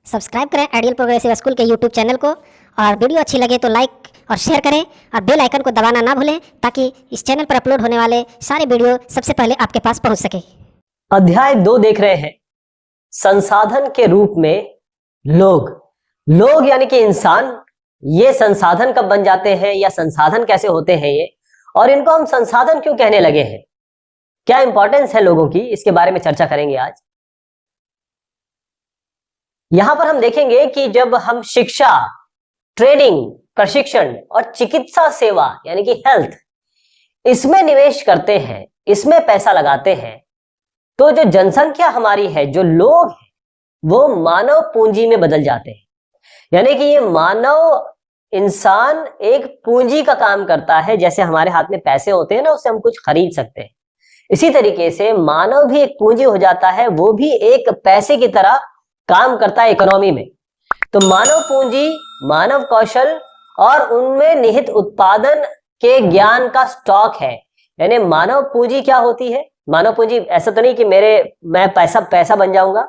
Subscribe करें ideal progressive school के YouTube channel को और वीडियो अच्छी लगे तो लाइक और शेयर करें और बेल आइकन को दबाना ना भूलें ताकि इस चैनल पर अपलोड होने वाले सारे वीडियो सबसे पहले आपके पास पहुंच सके। अध्याय 2 देख रहे हैं, संसाधन के रूप में लोग। लोग यानी कि इंसान, ये संसाधन कब बन जाते हैं या संसाधन कैसे होते हैं ये, और इनको हम संसाधन क्यों कहने लगे हैं, क्या इंपॉर्टेंस है लोगों की, इसके बारे में चर्चा करेंगे आज। यहां पर हम देखेंगे कि जब हम शिक्षा, ट्रेनिंग, प्रशिक्षण और चिकित्सा सेवा यानी कि हेल्थ, इसमें निवेश करते हैं, इसमें पैसा लगाते हैं, तो जो जनसंख्या हमारी है, जो लोग हैं, वो मानव पूंजी में बदल जाते हैं। यानी कि ये मानव इंसान एक पूंजी का काम करता है। जैसे हमारे हाथ में पैसे होते हैं ना, उससे हम कुछ खरीद सकते हैं, इसी तरीके से मानव भी एक पूंजी हो जाता है, वो भी एक पैसे की तरह काम करता है इकोनॉमी में। तो मानव पूंजी, मानव कौशल और उनमें निहित उत्पादन के ज्ञान का स्टॉक है। यानी मानव पूंजी क्या होती है? मानव पूंजी ऐसा तो नहीं कि मैं पैसा बन जाऊंगा,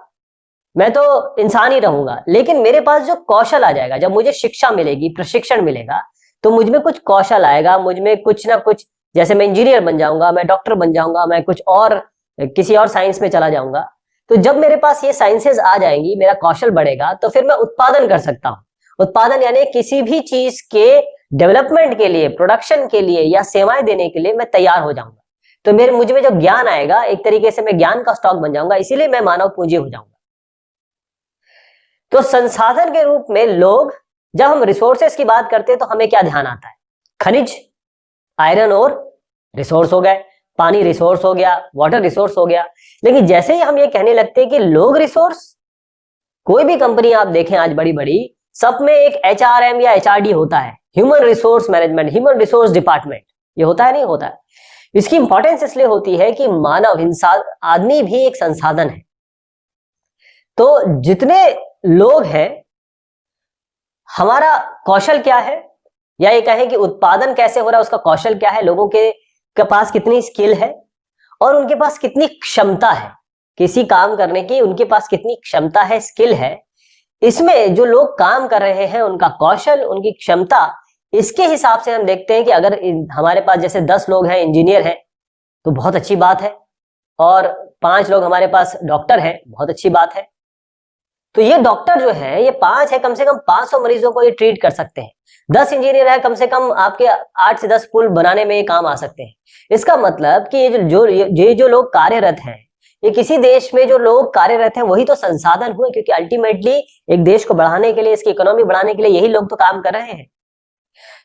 मैं तो इंसान ही रहूंगा, लेकिन मेरे पास जो कौशल आ जाएगा, जब मुझे शिक्षा मिलेगी, प्रशिक्षण मिलेगा, तो मुझ में कुछ कौशल आएगा, मुझ में कुछ ना कुछ, जैसे मैं इंजीनियर बन जाऊंगा, मैं डॉक्टर बन जाऊंगा, मैं कुछ और किसी और साइंस में चला जाऊंगा। तो जब मेरे पास ये साइंसेस आ जाएंगी, मेरा कौशल बढ़ेगा, तो फिर मैं उत्पादन कर सकता हूं। उत्पादन यानी किसी भी चीज के डेवलपमेंट के लिए, प्रोडक्शन के लिए या सेवाएं देने के लिए मैं तैयार हो जाऊंगा। तो मुझ में जब ज्ञान आएगा, एक तरीके से मैं ज्ञान का स्टॉक बन जाऊंगा, इसीलिए मैं मानव पूंजी हो जाऊंगा। तो संसाधन के रूप में लोग, जब हम रिसोर्सेस की बात करते हैं तो हमें क्या ध्यान आता है? खनिज, आयरन और रिसोर्स हो गए, पानी रिसोर्स हो गया, वाटर रिसोर्स हो गया। लेकिन जैसे ही हम ये कहने लगते हैं कि लोग रिसोर्स, कोई भी कंपनी आप देखें आज बड़ी बड़ी, सब में एक HRM या HRD होता है, human resource management, human resource department. ये होता है, नहीं होता है? इसकी इंपॉर्टेंस इसलिए होती है कि मानव इंसान, आदमी भी एक संसाधन है। तो जितने लोग हैं, हमारा कौशल क्या है, या ये कहें कि उत्पादन कैसे हो रहा है, उसका कौशल क्या है, लोगों के पास कितनी स्किल है और उनके पास कितनी क्षमता है किसी काम करने की, उनके पास कितनी क्षमता है, स्किल है। इसमें जो लोग काम कर रहे हैं, उनका कौशल, उनकी क्षमता, इसके हिसाब से हम देखते हैं कि अगर हमारे पास जैसे 10 लोग हैं इंजीनियर हैं तो बहुत अच्छी बात है, और 5 लोग हमारे पास डॉक्टर हैं, बहुत अच्छी बात है। तो ये डॉक्टर जो है, ये 5 है, कम से कम 500 मरीजों को ये ट्रीट कर सकते हैं। 10 इंजीनियर है, कम से कम आपके 8 से 10 पुल बनाने में ये काम आ सकते हैं। इसका मतलब कि ये जो लोग कार्यरत हैं, ये किसी देश में जो लोग कार्यरत हैं वही तो संसाधन हुए, क्योंकि अल्टीमेटली एक देश को बढ़ाने के लिए, इसकी इकोनॉमी बढ़ाने के लिए यही लोग तो काम कर रहे हैं।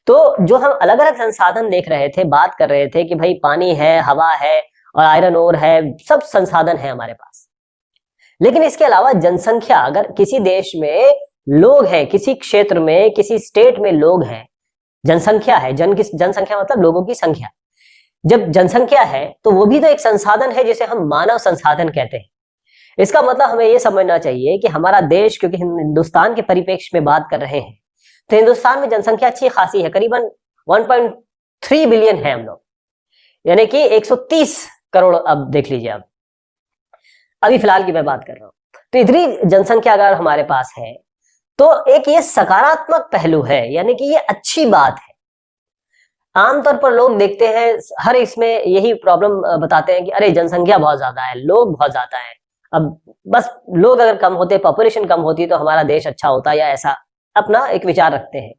तो जो हम अलग अलग संसाधन देख रहे थे, बात कर रहे थे कि भाई पानी है, हवा है और आयरन ओर है, सब संसाधन है हमारे पास। लेकिन इसके अलावा जनसंख्या, अगर किसी देश में लोग हैं, किसी क्षेत्र में, किसी स्टेट में लोग हैं, जनसंख्या है, जनसंख्या मतलब लोगों की संख्या। जब जनसंख्या है तो वो भी तो एक संसाधन है, जिसे हम मानव संसाधन कहते हैं। इसका मतलब हमें यह समझना चाहिए कि हमारा देश, क्योंकि हम हिंदुस्तान के परिप्रेक्ष्य में बात कर रहे हैं, तो हिंदुस्तान में जनसंख्या अच्छी खासी है, करीबन 1.3 बिलियन है हम लोग, यानी कि 130 करोड़। अब देख लीजिए, अब अभी फिलहाल की मैं बात कर रहा हूं। तो इतनी जनसंख्या अगर हमारे पास है तो एक ये सकारात्मक पहलू है, यानी कि ये अच्छी बात है। आमतौर पर लोग देखते हैं, हर इसमें यही प्रॉब्लम बताते हैं कि अरे जनसंख्या बहुत ज्यादा है, लोग बहुत ज्यादा है, अब बस लोग अगर कम होते, पॉपुलेशन कम होती तो हमारा देश अच्छा होता, या ऐसा अपना एक विचार रखते हैं।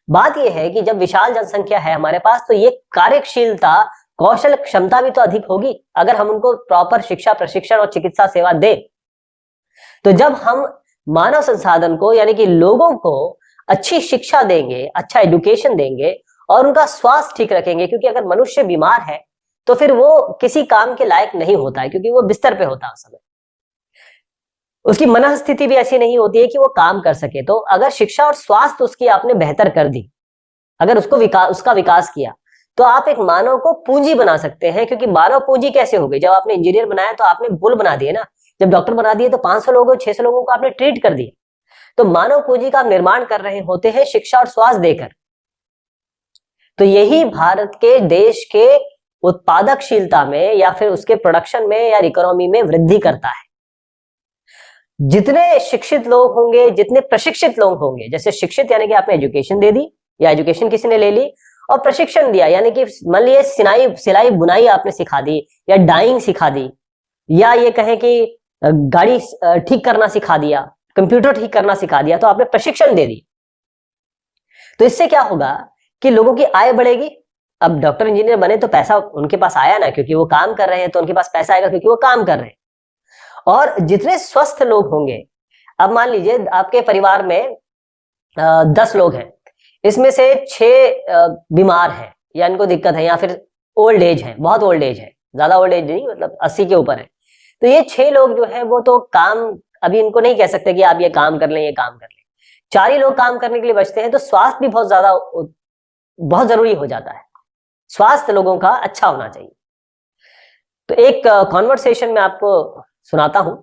बात यह है कि जब विशाल जनसंख्या है हमारे पास, तो ये कार्यशीलता, कौशल, क्षमता भी तो अधिक होगी अगर हम उनको प्रॉपर शिक्षा, प्रशिक्षण और चिकित्सा सेवा दे। तो जब हम मानव संसाधन को, यानी कि लोगों को अच्छी शिक्षा देंगे, अच्छा एजुकेशन देंगे और उनका स्वास्थ्य ठीक रखेंगे, क्योंकि अगर मनुष्य बीमार है तो फिर वो किसी काम के लायक नहीं होता है, क्योंकि वो बिस्तर पे होता है उस समय, उसकी मनः स्थिति भी ऐसी नहीं होती है कि वो काम कर सके। तो अगर शिक्षा और स्वास्थ्य उसकी आपने बेहतर कर दी, अगर उसका विकास किया, तो आप एक मानव को पूंजी बना सकते हैं। क्योंकि मानव पूंजी कैसे हो गई? जब आपने इंजीनियर बनाया तो आपने पुल बना दिए ना, जब डॉक्टर बना दिए तो 500 लोगों, 600 लोगों को आपने ट्रीट कर दिया। तो मानव पूंजी का आप निर्माण कर रहे होते हैं शिक्षा और स्वास्थ्य देकर। तो यही भारत के देश के उत्पादकशीलता में, या फिर उसके प्रोडक्शन में या इकोनॉमी में वृद्धि करता है। जितने शिक्षित लोग होंगे, जितने प्रशिक्षित लोग होंगे, जैसे शिक्षित यानी कि आपने एजुकेशन दे दी या एजुकेशन किसी ने ले ली, और प्रशिक्षण दिया यानी कि मान लीजिए सिलाई बुनाई आपने सिखा दी, या डाइंग सिखा दी, या ये कहें कि गाड़ी ठीक करना सिखा दिया, कंप्यूटर ठीक करना सिखा दिया, तो आपने प्रशिक्षण दे दी। तो इससे क्या होगा कि लोगों की आय बढ़ेगी। अब डॉक्टर इंजीनियर बने तो पैसा उनके पास आया ना, क्योंकि वो काम कर रहे हैं, तो उनके पास पैसा आएगा क्योंकि वो काम कर रहे हैं। और जितने स्वस्थ लोग होंगे, अब मान लीजिए आपके परिवार में 10 लोग हैं, इसमें से 6 बीमार हैं या इनको दिक्कत है, या फिर ओल्ड एज है, बहुत ओल्ड एज है, ज्यादा ओल्ड एज नहीं, मतलब 80 के ऊपर है। तो ये 6 लोग जो है वो तो काम, अभी इनको नहीं कह सकते कि आप ये काम कर लें, ये काम कर लें। 4 ही लोग काम करने के लिए बचते हैं, तो स्वास्थ्य भी बहुत जरूरी हो जाता है। स्वास्थ्य लोगों का अच्छा होना चाहिए। तो एक कॉन्वर्सेशन में आपको सुनाता हूं।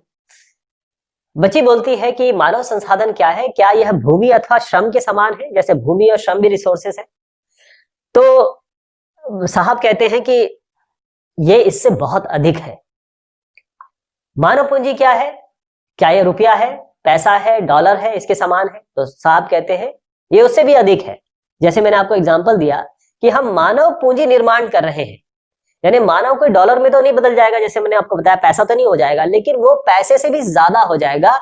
बच्ची बोलती है कि मानव संसाधन क्या है, क्या यह भूमि अथवा श्रम के समान है? जैसे भूमि और श्रम भी रिसोर्सेस है। तो साहब कहते हैं कि ये इससे बहुत अधिक है। मानव पूंजी क्या है? क्या ये रुपया है, पैसा है, डॉलर है, इसके समान है? तो साहब कहते हैं ये उससे भी अधिक है। जैसे मैंने आपको एग्जांपल दिया कि हम मानव पूंजी निर्माण कर रहे हैं, यानी मानव कोई डॉलर में तो नहीं बदल जाएगा, जैसे मैंने आपको बताया पैसा तो नहीं हो जाएगा, लेकिन वो पैसे से भी ज्यादा हो जाएगा,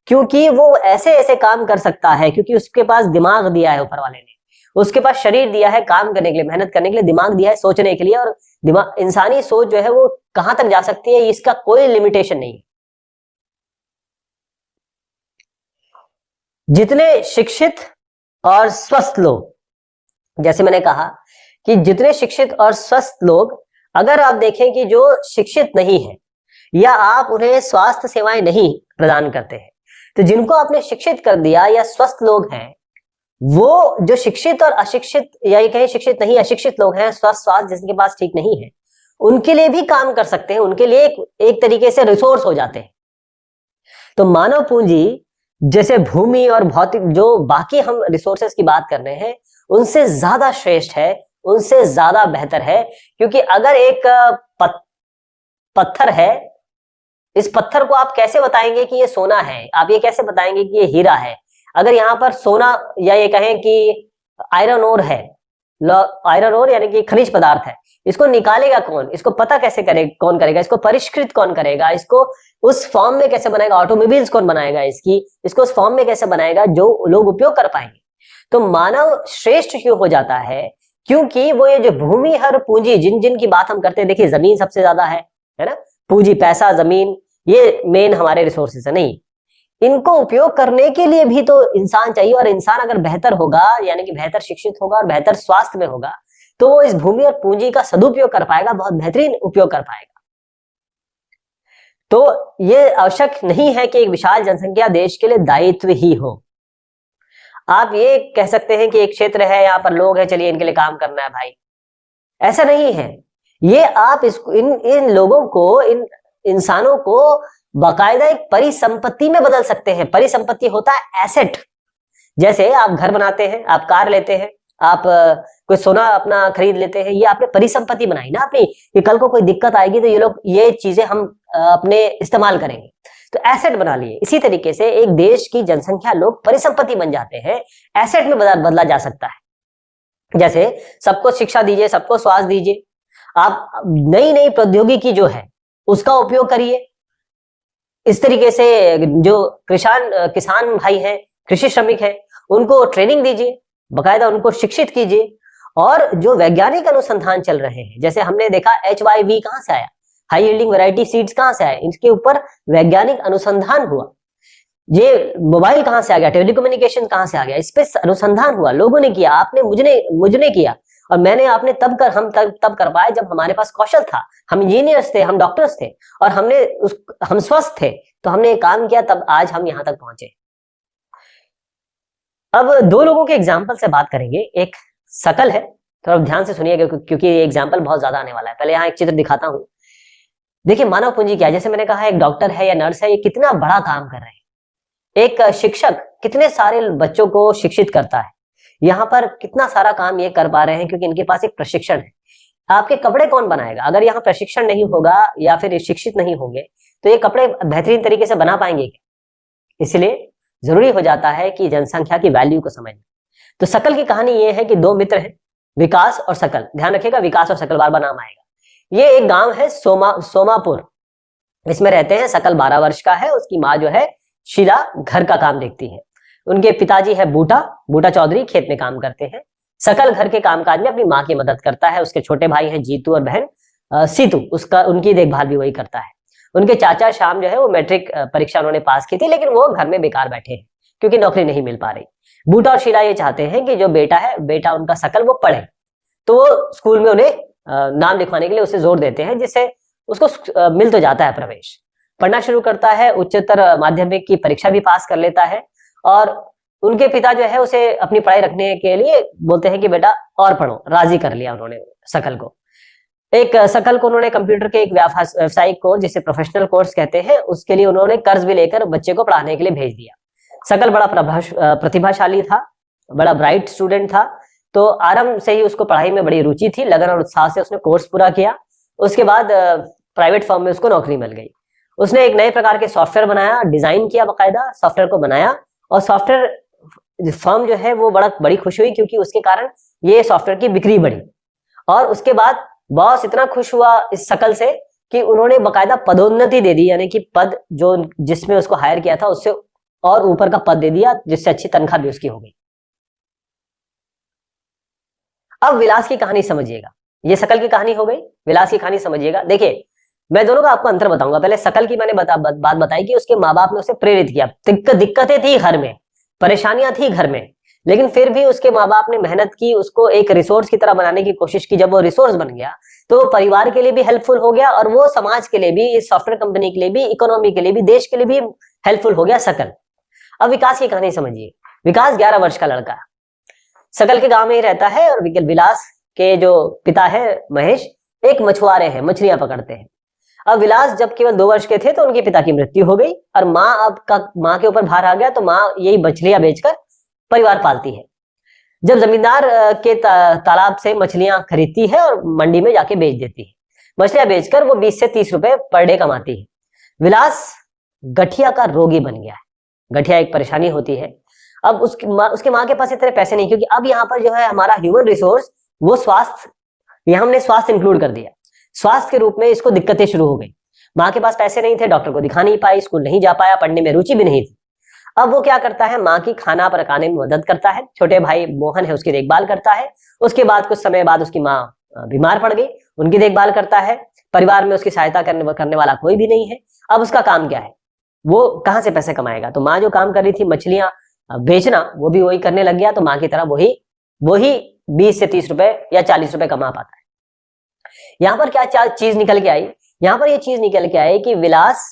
क्योंकि वो ऐसे ऐसे काम कर सकता है, क्योंकि उसके पास दिमाग दिया है ऊपर वाले ने, उसके पास शरीर दिया है काम करने के लिए, मेहनत करने के लिए, दिमाग दिया है सोचने के लिए, और दिमाग, इंसानी सोच जो है वो कहां तक जा सकती है इसका कोई लिमिटेशन नहीं है। जितने शिक्षित और स्वस्थ लोग, जैसे मैंने कहा कि जितने शिक्षित और स्वस्थ लोग, अगर आप देखें कि जो शिक्षित नहीं है या आप उन्हें स्वास्थ्य सेवाएं नहीं प्रदान करते हैं, तो जिनको आपने शिक्षित कर दिया या स्वस्थ लोग हैं, वो जो शिक्षित और अशिक्षित, या ये कहें शिक्षित नहीं अशिक्षित लोग हैं, स्वास्थ्य जिसके पास ठीक नहीं है, उनके लिए भी काम कर सकते हैं, उनके लिए एक तरीके से रिसोर्स हो जाते हैं। तो मानव पूंजी जैसे भूमि और भौतिक जो बाकी हम रिसोर्सेस की बात कर रहे हैं, उनसे ज्यादा श्रेष्ठ है, उनसे ज्यादा बेहतर है। क्योंकि अगर एक पत्थर है, इस पत्थर को आप कैसे बताएंगे कि ये सोना है? आप ये कैसे बताएंगे कि ये हीरा है? अगर यहाँ पर सोना, या ये कहें कि आयरन ओर है, आयरन ओर यानी कि खनिज पदार्थ है, इसको निकालेगा कौन? इसको पता कैसे करेगा? कौन करेगा? इसको परिष्कृत कौन करेगा? इसको उस फॉर्म में कैसे बनाएगा? ऑटोमोबाइल्स कौन बनाएगा इसको उस फॉर्म में कैसे बनाएगा जो लोग उपयोग कर पाएंगे? तो मानव श्रेष्ठ क्यों हो जाता है? क्योंकि वो ये जो भूमि हर पूंजी जिन की बात हम करते हैं, देखिए जमीन सबसे ज्यादा है ना, पूंजी, पैसा, जमीन, ये मेन हमारे रिसोर्सेस है। नहीं, इनको उपयोग करने के लिए भी तो इंसान चाहिए, और इंसान अगर बेहतर होगा, यानी कि बेहतर शिक्षित होगा और बेहतर स्वास्थ्य में होगा, तो वो इस भूमि और पूंजी का सदुपयोग कर पाएगा, बहुत बेहतरीन उपयोग कर पाएगा। तो ये आवश्यक नहीं है कि एक विशाल जनसंख्या देश के लिए दायित्व ही हो। आप ये कह सकते हैं कि एक क्षेत्र है, यहाँ पर लोग हैं, चलिए इनके लिए काम करना है भाई, ऐसा नहीं है। ये आप इन लोगों को, इन इंसानों को बाकायदा एक परिसंपत्ति में बदल सकते हैं। परिसंपत्ति होता है एसेट। जैसे आप घर बनाते हैं, आप कार लेते हैं, आप कोई सोना अपना खरीद लेते हैं, ये आपने परिसंपत्ति बनाई ना अपनी, कि कल को कोई दिक्कत आएगी तो ये चीजें हम अपने इस्तेमाल करेंगे, तो एसेट बना लिए। इसी तरीके से एक देश की जनसंख्या लोग परिसंपत्ति बन जाते हैं, एसेट में बदला जा सकता है। जैसे सबको शिक्षा दीजिए, सबको स्वास्थ्य दीजिए, आप नई नई प्रौद्योगिकी जो है उसका उपयोग करिए। इस तरीके से जो किसान भाई हैं, कृषि श्रमिक हैं, उनको ट्रेनिंग दीजिए, बकायदा उनको शिक्षित कीजिए। और जो वैज्ञानिक अनुसंधान चल रहे हैं, जैसे हमने देखा HYV कहां से आया, हाई यील्डिंग वैरायटी सीड्स कहां से आए, इनके ऊपर वैज्ञानिक अनुसंधान हुआ। ये मोबाइल कहां से आ गया, टेलीकम्युनिकेशन कहां से आ गया, इस पे अनुसंधान हुआ, लोगों ने किया, आपने मुझने किया, और हम तब कर पाए जब हमारे पास कौशल था, हम इंजीनियर्स थे, हम डॉक्टर्स थे, और हम स्वस्थ थे, तो हमने काम किया, तब आज हम यहां तक पहुंचे। अब 2 लोगों के एग्जाम्पल से बात करेंगे। एक शकल है, थोड़ा ध्यान से सुनिएगा क्योंकि ये एग्जाम्पल बहुत ज्यादा आने वाला है। पहले यहाँ एक चित्र दिखाता हूं। देखिए मानव पूंजी क्या है, जैसे मैंने कहा एक डॉक्टर है या नर्स है, ये कितना बड़ा काम कर रहे हैं। एक शिक्षक कितने सारे बच्चों को शिक्षित करता है, यहाँ पर कितना सारा काम ये कर पा रहे हैं क्योंकि इनके पास एक प्रशिक्षण है। आपके कपड़े कौन बनाएगा? अगर यहाँ प्रशिक्षण नहीं होगा या फिर शिक्षित नहीं होंगे, तो ये कपड़े बेहतरीन तरीके से बना पाएंगे क्या? इसलिए जरूरी हो जाता है कि जनसंख्या की वैल्यू को समझना। तो सकल की कहानी ये है कि दो मित्र हैं, विकास और सकल। ध्यान रखिएगा, विकास और सकल बार बार नाम आएगा। ये एक गांव है सोमापुर, इसमें रहते हैं। सकल 12 वर्ष का है, उसकी माँ जो है शीला घर का काम देखती है। उनके पिताजी है बूटा चौधरी, खेत में काम करते हैं। सकल घर के कामकाज में अपनी माँ की मदद करता है। उसके छोटे भाई हैं जीतू और बहन सीतू, उनकी देखभाल भी वही करता है। उनके चाचा श्याम जो है वो मैट्रिक परीक्षा उन्होंने पास की थी, लेकिन वो घर में बेकार बैठे हैं क्योंकि नौकरी नहीं मिल पा रही। बूटा और शीला ये चाहते हैं कि जो बेटा उनका सकल वो पढ़े, तो वो स्कूल में उन्हें नाम लिखवाने के लिए उसे जोर देते हैं, जिससे उसको मिल तो जाता है प्रवेश। पढ़ना शुरू करता है, उच्चतर माध्यमिक की परीक्षा भी पास कर लेता है। और उनके पिता जो है उसे अपनी पढ़ाई रखने के लिए बोलते हैं कि बेटा और पढ़ो, राजी कर लिया उन्होंने सकल को। सकल को उन्होंने कंप्यूटर के एक व्यावसायिक कोर्स, जिसे प्रोफेशनल कोर्स कहते हैं, उसके लिए उन्होंने कर्ज भी लेकर बच्चे को पढ़ाने के लिए भेज दिया। सकल बड़ा प्रतिभाशाली था, बड़ा ब्राइट स्टूडेंट था, तो आरंभ से ही उसको पढ़ाई में बड़ी रुचि थी। लगन और उत्साह से उसने कोर्स पूरा किया। उसके बाद प्राइवेट फर्म में उसको नौकरी मिल गई। उसने एक नए प्रकार के सॉफ्टवेयर बनाया, डिजाइन किया, बाकायदा सॉफ्टवेयर को बनाया, और सॉफ्टवेयर फर्म जो है वो बड़ी खुश हुई क्योंकि उसके कारण ये सॉफ्टवेयर की बिक्री बढ़ी। और उसके बाद बॉस इतना खुश हुआ इस सकल से कि उन्होंने बाकायदा पदोन्नति दे दी, यानी कि पद जो जिसमें उसको हायर किया था उससे और ऊपर का पद दे दिया, जिससे अच्छी तनख्वाह भी उसकी हो गई। अब विलास की कहानी समझिएगा। ये सकल की कहानी हो गई, विलास की कहानी समझिएगा। देखिए, मैं दोनों का आपको अंतर बताऊंगा। पहले सकल की मैंने बात बताई कि उसके माँ बाप ने उसे प्रेरित किया। दिक्कतें थी घर में, परेशानियां थी घर में, लेकिन फिर भी उसके माँ बाप ने मेहनत की, उसको एक रिसोर्स की तरह बनाने की कोशिश की। जब वो रिसोर्स बन गया तो वो परिवार के लिए भी हेल्पफुल हो गया, और वो समाज के लिए भी, इस सॉफ्टवेयर कंपनी के लिए भी, इकोनॉमी के लिए भी, देश के लिए भी हेल्पफुल हो गया सकल। अब विकास की कहानी समझिए। विकास 11 वर्ष का लड़का सकल के गांव में ही रहता है, और विलास के जो पिता है महेश एक मछुआरे हैं, मछलियां पकड़ते हैं। अब विलास जब केवल 2 वर्ष के थे तो उनके पिता की मृत्यु हो गई, और माँ के ऊपर भार आ गया, तो माँ यही मछलियां बेचकर परिवार पालती है। जब जमींदार के तालाब से मछलियां खरीदती है और मंडी में जाके बेच देती है। मछलियां बेचकर वो 20 से 30 रुपए पर डे कमाती है। विलास गठिया का रोगी बन गया है। गठिया एक परेशानी होती है। अब उसके माँ के पास इतने पैसे नहीं, क्योंकि अब यहाँ पर जो है हमारा ह्यूमन रिसोर्स वो स्वास्थ्य, यहाँ हमने स्वास्थ्य इंक्लूड कर दिया। स्वास्थ्य के रूप में इसको दिक्कतें शुरू हो गई। माँ के पास पैसे नहीं थे, डॉक्टर को दिखा नहीं पाई, स्कूल नहीं जा पाया, पढ़ने में रुचि भी नहीं थी। अब वो क्या करता है, माँ की खाना पकाने में मदद करता है। छोटे भाई मोहन है, उसकी देखभाल करता है। उसके बाद कुछ समय बाद उसकी माँ बीमार पड़ गई, उनकी देखभाल करता है। परिवार में उसकी सहायता करने वाला कोई भी नहीं है। अब उसका काम क्या है, वो कहाँ से पैसे कमाएगा? तो माँ जो काम कर रही थी मछलियां बेचना, वो भी वही करने लग गया। तो माँ की तरह वही 20 से 30 रुपए या 40 रुपए कमा पाता है। यहाँ पर क्या चीज निकल के आई? यहाँ पर ये चीज निकल के आई कि विलास,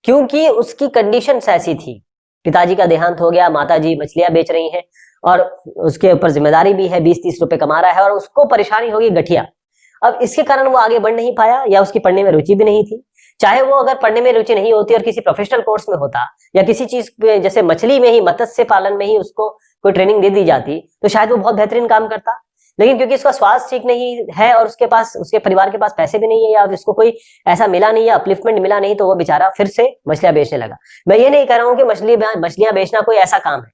क्योंकि उसकी कंडीशन ऐसी थी, पिताजी का देहांत हो गया, माताजी मछलियां बेच रही हैं, और उसके ऊपर जिम्मेदारी भी है, 20-30 रुपए कमा रहा है, और उसको परेशानी होगी गठिया। अब इसके कारण वो आगे बढ़ नहीं पाया, या उसकी पढ़ने में रुचि भी नहीं थी। चाहे वो अगर पढ़ने में रुचि नहीं होती और किसी प्रोफेशनल कोर्स में होता, या किसी चीज पे जैसे मछली में ही, मत्स्य पालन में ही उसको कोई ट्रेनिंग दे दी जाती, तो शायद वो बहुत बेहतरीन काम करता। लेकिन क्योंकि उसका स्वास्थ्य ठीक नहीं है, और उसके परिवार के पास पैसे भी नहीं है, या उसको कोई ऐसा मिला नहीं, या अपलिफ्टमेंट मिला नहीं, तो वो बेचारा फिर से मछलियां बेचने लगा। मैं ये नहीं कह रहा हूँ कि मछलियां बेचना कोई ऐसा काम है,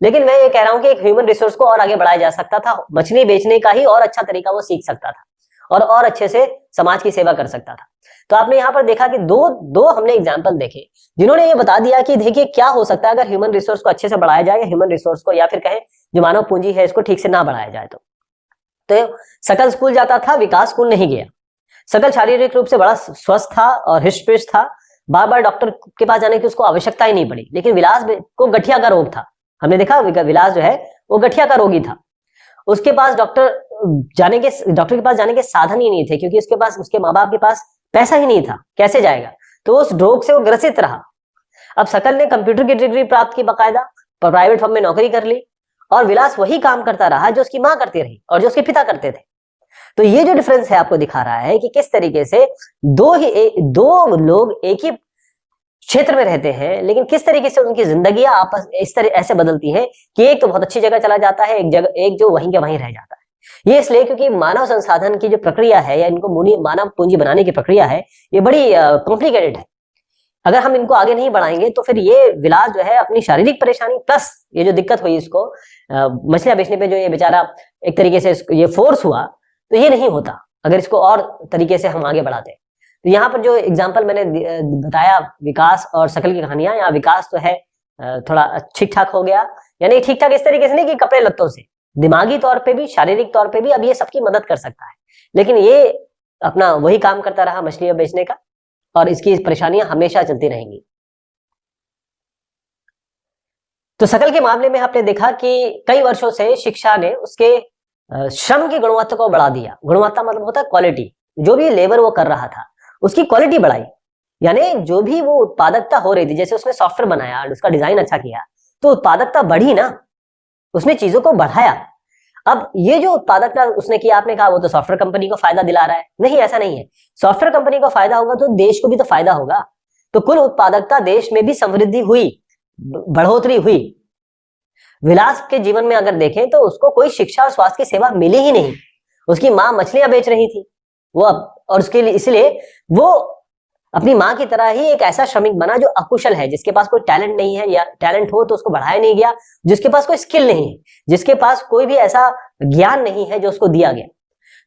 लेकिन मैं ये कह रहा हूँ कि एक ह्यूमन रिसोर्स को और आगे बढ़ाया जा सकता था। मछली बेचने का ही और अच्छा तरीका वो सीख सकता था, और अच्छे से समाज की सेवा कर सकता था। तो आपने यहाँ पर देखा कि दो हमने एग्जाम्पल देखे, जिन्होंने ये बता दिया कि देखिए क्या हो सकता है अगर ह्यूमन रिसोर्स को अच्छे से बढ़ाया जाए, या ह्यूमन रिसोर्स को, या फिर कहें जो मानव पूंजी है, इसको ठीक से ना बढ़ाया जाए। तो सकल स्कूल जाता था, विकास स्कूल नहीं गया। सकल शारीरिक रूप से बड़ा स्वस्थ था और हृष्ट-पुष्ट था, बार बार डॉक्टर के पास जाने की उसको आवश्यकता ही नहीं पड़ी। लेकिन विलास को गठिया का रोग था। हमने देखा विलास जो है वो गठिया का रोगी था। उसके पास डॉक्टर के पास जाने के साधन ही नहीं थे, क्योंकि उसके माँ बाप के पास पैसा ही नहीं था, कैसे जाएगा? तो उस रोग से वो ग्रसित रहा। अब सकल ने कंप्यूटर की डिग्री प्राप्त की, बाकायदा प्राइवेट फर्म में नौकरी कर ली, और विलास वही काम करता रहा जो उसकी माँ करती रही और जो उसके पिता करते थे। तो ये जो डिफरेंस है आपको दिखा रहा है कि किस तरीके से दो लोग एक ही क्षेत्र में रहते हैं, लेकिन किस तरीके से उनकी जिंदगियां आपस इस तरह ऐसे बदलती हैं कि एक तो बहुत अच्छी जगह चला जाता है, एक जो वहीं के वहीं रह जाता है। ये इसलिए क्योंकि मानव संसाधन की जो प्रक्रिया है, या इनको मानव पूंजी बनाने की प्रक्रिया है, ये बड़ी कॉम्प्लिकेटेड है। अगर हम इनको आगे नहीं बढ़ाएंगे तो फिर ये विलास जो है अपनी शारीरिक परेशानी प्लस ये जो दिक्कत हुई इसको मछलियां बेचने पे, जो ये बेचारा एक तरीके से ये फोर्स हुआ, तो ये नहीं होता अगर इसको और तरीके से हम आगे बढ़ाते। तो यहाँ पर जो एग्जाम्पल मैंने बताया विकास और शकल की कहानियां, यहाँ विकास तो है थोड़ा ठीक ठाक हो गया, यानी ठीक ठाक इस तरीके से नहीं कि कपड़े लत्तों से, दिमागी तौर पे भी शारीरिक तौर पे भी अब ये सबकी मदद कर सकता है। लेकिन ये अपना वही काम करता रहा मछलियां बेचने का, और इसकी परेशानियां हमेशा चलती रहेंगी। तो शकल के मामले में आपने देखा कि कई वर्षों से शिक्षा ने उसके श्रम की गुणवत्ता को बढ़ा दिया। गुणवत्ता मतलब होता है क्वालिटी, जो भी लेबर वो कर रहा था उसकी क्वालिटी बढ़ाई, यानी जो भी वो उत्पादकता हो रही थी, जैसे उसने सॉफ्टवेयर बनाया, उसका डिजाइन अच्छा किया, तो उत्पादकता बढ़ी ना, उसने चीजों को बढ़ाया। अब ये जो उत्पादकता उसने किया, आपने कहा वो तो सॉफ्टवेयर कंपनी को फायदा दिला रहा है, नहीं ऐसा नहीं है। सॉफ्टवेयर कंपनी को फायदा होगा तो देश को भी तो फायदा होगा। तो कुल उत्पादकता देश में भी समृद्धि हुई, बढ़ोतरी हुई। विलास के जीवन में अगर देखें तो उसको कोई शिक्षा और स्वास्थ्य की सेवा मिली ही नहीं। उसकी माँ मछलियां बेच रही थी वो, और उसके लिए इसलिए वो अपनी माँ की तरह ही एक ऐसा श्रमिक बना जो अकुशल है, जिसके पास कोई टैलेंट नहीं है, या टैलेंट हो तो उसको बढ़ाया नहीं गया, जिसके पास कोई स्किल नहीं है, जिसके पास कोई भी ऐसा ज्ञान नहीं है जो उसको दिया गया।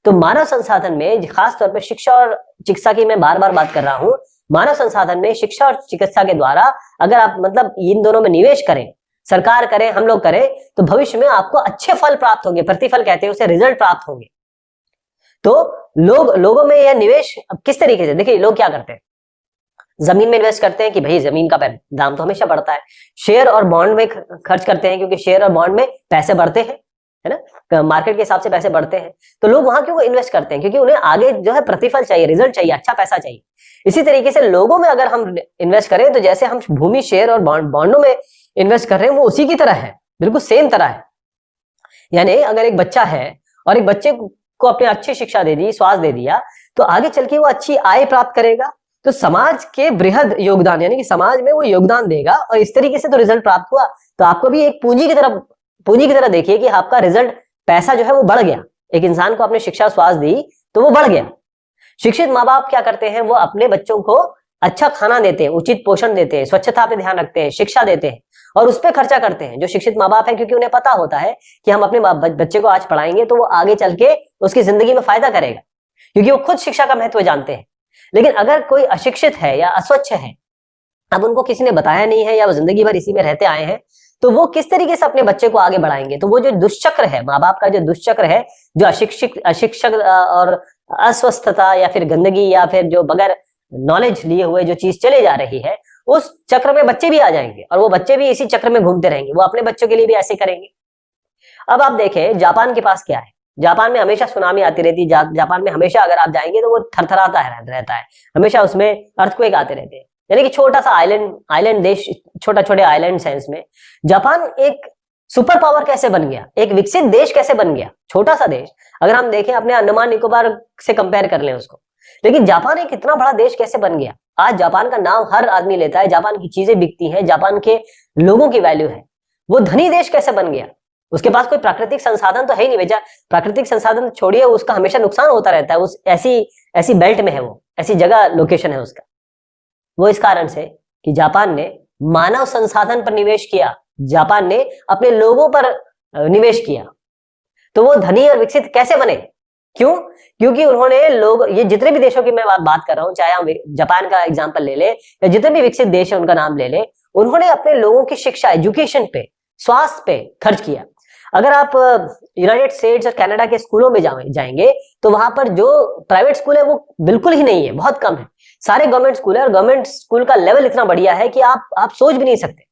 तो मानव संसाधन में खास तौर पर शिक्षा और चिकित्सा की मैं बार बार बात कर रहा हूं, मानव संसाधन में शिक्षा और चिकित्सा के द्वारा अगर आप मतलब इन दोनों में निवेश करें, सरकार करें, हम लोग करें, तो भविष्य में आपको अच्छे फल प्राप्त होंगे, प्रतिफल कहते हैं उसे, रिजल्ट प्राप्त होंगे। तो लोगों में यह निवेश अब किस तरीके से, देखिए लोग क्या करते हैं, जमीन में इन्वेस्ट करते हैं कि भाई जमीन का दाम तो हमेशा बढ़ता है, शेयर और बॉन्ड में खर्च करते हैं क्योंकि शेयर और बॉन्ड में पैसे बढ़ते हैं, है ना, मार्केट के हिसाब से पैसे बढ़ते हैं। तो लोग वहां क्यों इन्वेस्ट करते हैं, क्योंकि उन्हें आगे जो है प्रतिफल चाहिए, रिजल्ट चाहिए, अच्छा पैसा चाहिए। इसी तरीके से लोगों में अगर हम इन्वेस्ट करें तो जैसे हम भूमि, शेयर और बॉन्डों में इन्वेस्ट कर रहे हैं, वो उसी की तरह है, बिल्कुल सेम तरह है। यानी अगर एक बच्चा है और एक बच्चे को अपने अच्छी शिक्षा दे दी, स्वास्थ्य दे दिया, तो आगे चल के वो अच्छी आय प्राप्त करेगा, तो समाज के बृहद योगदान, यानी कि समाज में वो योगदान देगा, और इस तरीके से तो रिजल्ट प्राप्त हुआ। तो आपको भी एक पूंजी की तरह देखिए कि आपका रिजल्ट, पैसा जो है वो बढ़ गया। एक इंसान को आपने शिक्षा स्वास्थ्य दी तो वो बढ़ गया। शिक्षित माँ बाप क्या करते हैं, वो अपने बच्चों को अच्छा खाना देते हैं, उचित पोषण देते हैं, स्वच्छता पे ध्यान रखते हैं, शिक्षा देते हैं और उस पर खर्चा करते हैं, जो शिक्षित माँ बाप है, क्योंकि उन्हें पता होता है कि हम अपने बच्चे को आज पढ़ाएंगे तो वो आगे चल के उसकी जिंदगी में फायदा करेगा, क्योंकि वो खुद शिक्षा का महत्व जानते हैं। लेकिन अगर कोई अशिक्षित है या अस्वच्छ है, अब उनको किसी ने बताया नहीं है या वो जिंदगी भर इसी में रहते आए हैं, तो वो किस तरीके से अपने बच्चे को आगे बढ़ाएंगे। तो वो जो दुष्चक्र है, माँ बाप का जो दुष्चक्र है, जो अशिक्षक और अस्वस्थता या फिर गंदगी या फिर जो बगैर नॉलेज लिए हुए जो चीज चले जा रही है, उस चक्र में बच्चे भी आ जाएंगे और वो बच्चे भी इसी चक्र में घूमते रहेंगे, वो अपने बच्चों के लिए भी ऐसे करेंगे। अब आप देखें जापान के पास क्या है, जापान में हमेशा सुनामी आती रहती है, जापान में हमेशा अगर आप जाएंगे तो वो थरथराता रहता है, हमेशा उसमें अर्थक्वेक आते रहते हैं, यानी कि छोटा सा आइलैंड देश, छोटे आइलैंड है इसमें। जापान एक सुपर पावर कैसे बन गया, एक विकसित देश कैसे बन गया, छोटा सा देश। अगर हम देखें अपने अंडमान निकोबार से कंपेयर कर लें उसको, लेकिन जापान एक इतना बड़ा देश कैसे बन गया। आज जापान का नाम हर आदमी लेता है, जापान की चीजें बिकती हैं, जापान के लोगों की वैल्यू है। वो धनी देश कैसे बन गया, उसके पास कोई प्राकृतिक संसाधन तो है ही नहीं बेचा, प्राकृतिक संसाधन छोड़िए, उसका हमेशा नुकसान होता रहता है, उस ऐसी बेल्ट में है, वो ऐसी जगह लोकेशन है उसका। वो इस कारण से कि जापान ने मानव संसाधन पर निवेश किया, जापान ने अपने लोगों पर निवेश किया, तो वो धनी और विकसित कैसे बने, क्यों? क्योंकि उन्होंने लोग, ये जितने भी देशों की मैं बात कर रहा हूं, चाहे हम जापान का एग्जांपल ले ले या जितने भी विकसित देश है उनका नाम ले ले, उन्होंने अपने लोगों की शिक्षा, एजुकेशन पे, स्वास्थ्य पे खर्च किया। अगर आप यूनाइटेड स्टेट्स और कनाडा के स्कूलों में जाएंगे तो वहां पर जो प्राइवेट स्कूल है वो बिल्कुल ही नहीं है, बहुत कम है, सारे गवर्नमेंट स्कूल है, और गवर्नमेंट स्कूल का लेवल इतना बढ़िया है कि आप सोच भी नहीं सकते।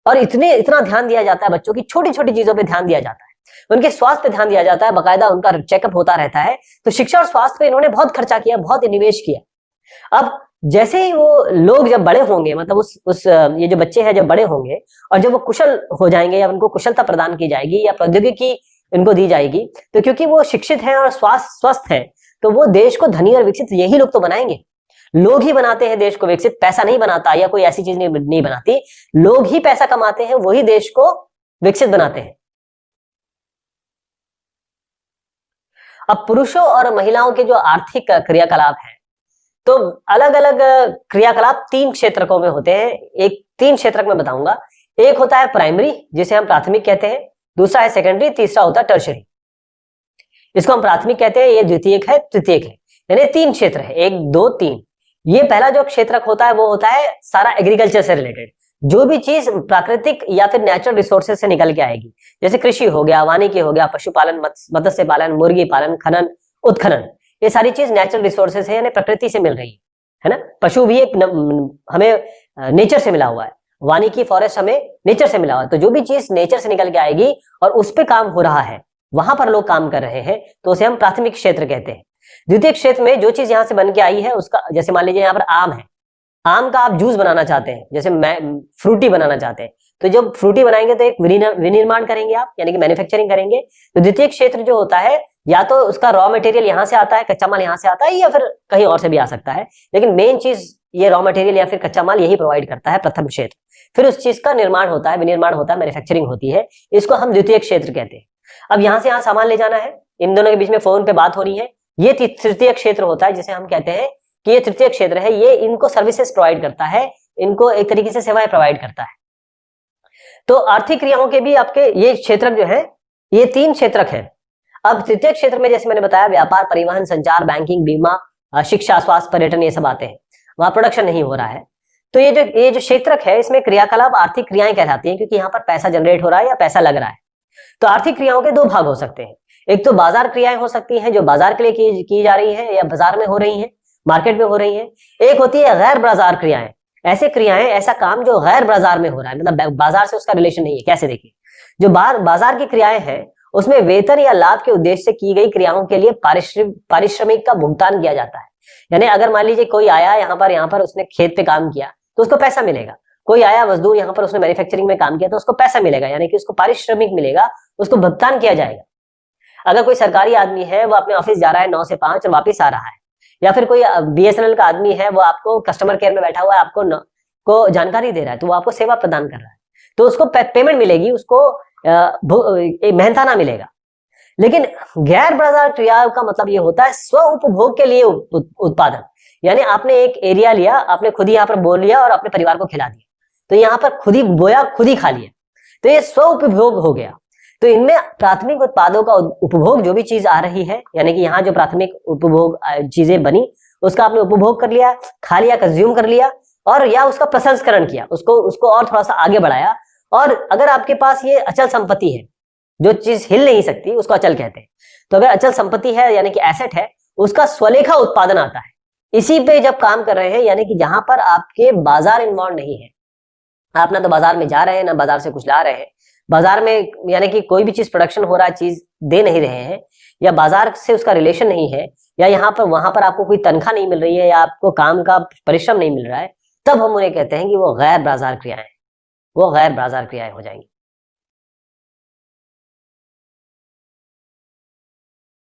और इतना ध्यान दिया जाता है बच्चों की छोटी छोटी चीजों पे ध्यान दिया जाता है, उनके स्वास्थ्य पे ध्यान दिया जाता है, बकायदा उनका चेकअप होता रहता है। तो शिक्षा और स्वास्थ्य पे इन्होंने बहुत खर्चा किया, बहुत निवेश किया। अब जैसे ही वो लोग जब बड़े होंगे, मतलब ये जो बच्चे हैं जब बड़े होंगे और जब वो कुशल हो जाएंगे या उनको कुशलता प्रदान की जाएगी या प्रौद्योगिकी इनको दी जाएगी, तो क्योंकि वो शिक्षित हैं और स्वस्थ हैं, तो वो देश को धनी और विकसित यही लोग तो बनाएंगे। लोग ही बनाते हैं देश को विकसित, पैसा नहीं बनाता या कोई ऐसी चीज नहीं बनाती, लोग ही पैसा कमाते हैं, वही देश को विकसित बनाते हैं। अब पुरुषों और महिलाओं के जो आर्थिक क्रियाकलाप है, तो अलग अलग क्रियाकलाप 3 क्षेत्रकों में होते हैं। एक 3 क्षेत्रक में बताऊंगा। एक होता है प्राइमरी, जिसे हम प्राथमिक कहते हैं, दूसरा है सेकेंडरी, तीसरा होता है टर्शियरी। इसको हम प्राथमिक कहते हैं, ये द्वितीयक है, तृतीयक है, यानी 3 क्षेत्र है, 1 2 3। ये पहला जो क्षेत्रक होता है वो होता है सारा एग्रीकल्चर से रिलेटेड, जो भी चीज प्राकृतिक या फिर नेचुरल रिसोर्सेज से निकल के आएगी, जैसे कृषि हो गया, वानिकी हो गया, पशुपालन, मत्स्य पालन, मुर्गी पालन, खनन, उत्खनन, ये सारी चीज नेचुरल रिसोर्सेज है, यानी प्रकृति से मिल रही है ना। पशु भी एक हमें नेचर से मिला हुआ है, वानिकी फॉरेस्ट हमें नेचर से मिला हुआ है। तो जो भी चीज नेचर से निकल के आएगी और उस पर काम हो रहा है, वहां पर लोग काम कर रहे हैं, तो उसे हम प्राथमिक क्षेत्र कहते हैं। द्वितीय क्षेत्र में जो चीज यहाँ से बन के आई है उसका, जैसे मान लीजिए यहाँ पर आम है, आम का आप जूस बनाना चाहते हैं, जैसे फ्रूटी बनाना चाहते हैं, तो जब फ्रूटी बनाएंगे तो एक विनिर्माण करेंगे आप, यानी कि मैन्युफैक्चरिंग करेंगे। तो द्वितीय क्षेत्र जो होता है, या तो उसका रॉ मटेरियल यहाँ से आता है, कच्चा माल यहाँ से आता है, या फिर कहीं और से भी आ सकता है, लेकिन मेन चीज ये रॉ मटेरियल या फिर कच्चा माल यही प्रोवाइड करता है प्रथम क्षेत्र। फिर उस चीज का निर्माण होता है, विनिर्माण होता है, मैन्युफैक्चरिंग होती है, इसको हम द्वितीय क्षेत्र कहते हैं। अब यहाँ से यहाँ सामान ले जाना है, इन दोनों के बीच में फोन पे बात हो रही है, ये तृतीय क्षेत्र होता है, जिसे हम कहते हैं कि ये तृतीय क्षेत्र है, ये इनको सर्विसेज प्रोवाइड करता है, इनको एक तरीके से सेवाएं प्रोवाइड करता है। तो आर्थिक क्रियाओं के भी आपके ये क्षेत्रक जो है, ये 3 क्षेत्रक है। अब तृतीय क्षेत्र में जैसे मैंने बताया, व्यापार, परिवहन, संचार, बैंकिंग, बीमा, शिक्षा, स्वास्थ्य, पर्यटन, ये सब आते हैं, वहां प्रोडक्शन नहीं हो रहा है। तो ये जो क्षेत्रक है, इसमें क्रियाकलाप आर्थिक क्रियाएं कहलाती हैं, क्योंकि यहाँ पर पैसा जनरेट हो रहा है या पैसा लग रहा है। तो आर्थिक क्रियाओं के 2 भाग हो सकते हैं। एक तो बाजार क्रियाएं हो सकती हैं, जो बाजार के लिए की जा रही है या बाजार में हो रही है, मार्केट में हो रही है। एक होती है गैर बाजार क्रियाएं, ऐसे क्रियाएं, ऐसा काम जो गैर बाजार में हो रहा है, मतलब बाजार से उसका रिलेशन नहीं है। कैसे? देखिए, जो बाजार की क्रियाएं हैं, उसमें वेतन या लाभ के उद्देश्य से की गई क्रियाओं के लिए पारिश्रमिक का भुगतान किया जाता है। यानी अगर मान लीजिए कोई आया यहाँ पर उसने खेत पे काम किया तो उसको पैसा मिलेगा। कोई आया मजदूर यहाँ पर, उसने मैन्युफैक्चरिंग में काम किया तो उसको पैसा मिलेगा, यानी कि उसको पारिश्रमिक मिलेगा, उसको भुगतान किया जाएगा। अगर कोई सरकारी आदमी है, वो अपने ऑफिस जा रहा है 9 से 5 और वापिस आ रहा है, या फिर कोई BSNL का आदमी है, वो आपको कस्टमर केयर में बैठा हुआ है, आपको जानकारी दे रहा है, तो वो आपको सेवा प्रदान कर रहा है, तो उसको पेमेंट मिलेगी, उसको मेहनताना मिलेगा। लेकिन गैर बाजार क्रिया का मतलब ये होता है स्व उपभोग के लिए उत्पादन, यानी आपने एक एरिया लिया, आपने खुद ही यहाँ पर बो लिया और अपने परिवार को खिला दिया, तो यहाँ पर खुद ही बोया, खुद ही खा लिया, तो ये स्व उपभोग हो गया। तो इनमें प्राथमिक उत्पादों का उपभोग, जो भी चीज आ रही है, यानी कि यहाँ जो प्राथमिक उपभोग चीजें बनी, उसका आपने उपभोग कर लिया, खा लिया, कंज्यूम कर लिया, और या उसका प्रसंस्करण किया, उसको और थोड़ा सा आगे बढ़ाया। और अगर आपके पास ये अचल संपत्ति है, जो चीज हिल नहीं सकती, उसको अचल कहते हैं। तो अगर अचल संपत्ति है, यानी कि एसेट है, उसका स्वलेखा उत्पादन आता है। इसी पे जब काम कर रहे हैं, यानी कि जहां पर आपके बाजार इन्वॉल्व नहीं है, आप ना तो बाजार में जा रहे हैं, ना बाजार से कुछ ला रहे हैं, बाजार में यानी कि कोई भी चीज प्रोडक्शन हो रहा है, चीज दे नहीं रहे हैं, या बाजार से उसका रिलेशन नहीं है, या यहाँ पर वहां पर आपको कोई तनख्वाह नहीं मिल रही है, या आपको काम का परिश्रम नहीं मिल रहा है, तब हम उन्हें कहते हैं कि वो गैर बाजार क्रियाएं, वो गैर बाजार क्रियाएं हो जाएंगी।